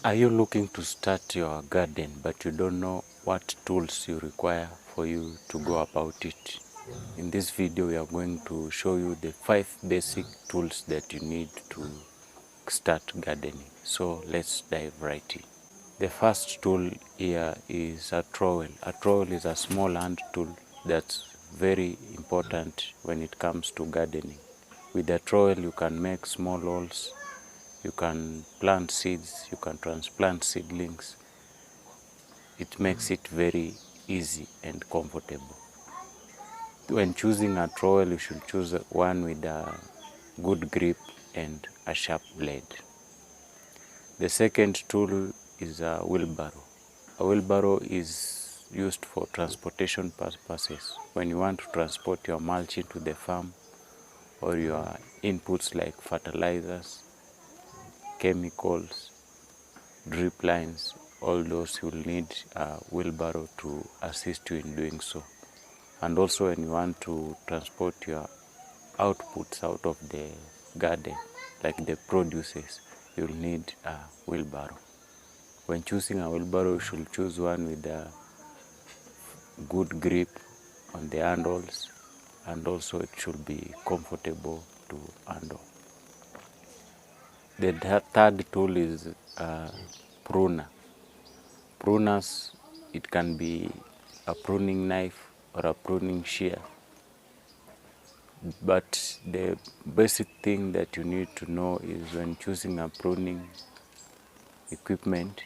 Are you looking to start your garden but you don't know what tools you require for you to go about it? In this video we are going to show you the 5 basic tools that you need to start gardening. So let's dive right in. The first tool here is a trowel. A trowel is a small hand tool that's very important when it comes to gardening. With a trowel you can make small holes, you can plant seeds, you can transplant seedlings. It makes it very easy and comfortable. When choosing a trowel, you should choose one with a good grip and a sharp blade. The second tool is a wheelbarrow. A wheelbarrow is used for transportation purposes. When you want to transport your mulch into the farm or your inputs like fertilizers, chemicals, drip lines, all those you will need a wheelbarrow to assist you in doing so. And also when you want to transport your outputs out of the garden, like the produces, you'll need a wheelbarrow. When choosing a wheelbarrow, you should choose one with a good grip on the handles, and also it should be comfortable to handle. The third tool is a pruner. Pruners, it can be a pruning knife or a pruning shear. But the basic thing that you need to know is when choosing a pruning equipment,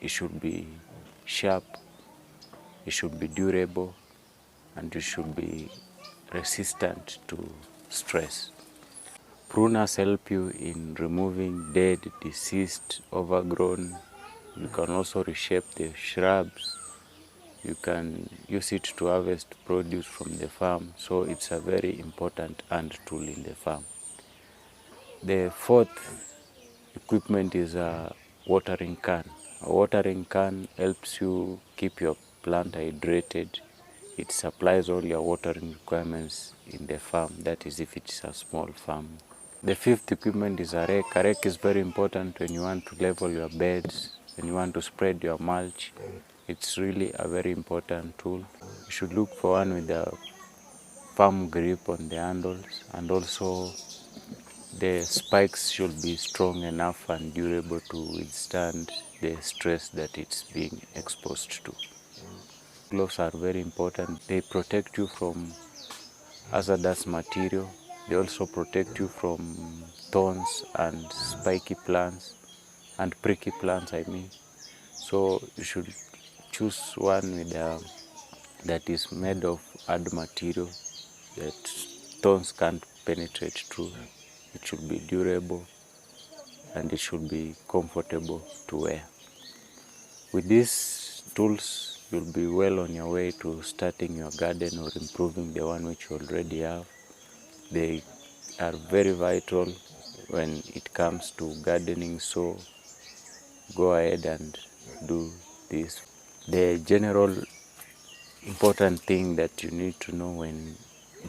it should be sharp, it should be durable, and it should be resistant to stress. Pruners help you in removing dead, diseased, overgrown. You can also reshape the shrubs. You can use it to harvest produce from the farm, so it's a very important hand tool in the farm. The fourth equipment is a watering can. A watering can helps you keep your plant hydrated. It supplies all your watering requirements in the farm, that is if it's a small farm. The fifth equipment is a rake. A rake is very important when you want to level your beds, when you want to spread your mulch. It's really a very important tool. You should look for one with a firm grip on the handles, and also the spikes should be strong enough and durable to withstand the stress that it's being exposed to. Gloves are very important. They protect you from hazardous material. They also protect you from thorns and spiky plants and pricky plants, I mean. So you should choose one with that is made of hard material that thorns can't penetrate through. It should be durable and it should be comfortable to wear. With these tools, you'll be well on your way to starting your garden or improving the one which you already have. They are very vital when it comes to gardening, so go ahead and do this. The general important thing that you need to know when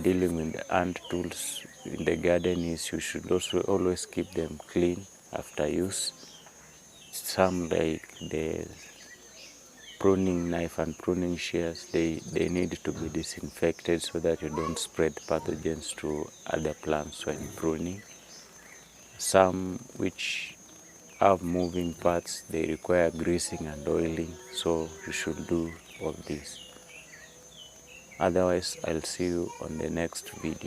dealing with the hand tools in the garden is you should also always keep them clean after use. Some, like the pruning knife and pruning shears, they need to be disinfected so that you don't spread pathogens to other plants when pruning. Some which have moving parts, they require greasing and oiling, so you should do all this. Otherwise, I'll see you on the next video.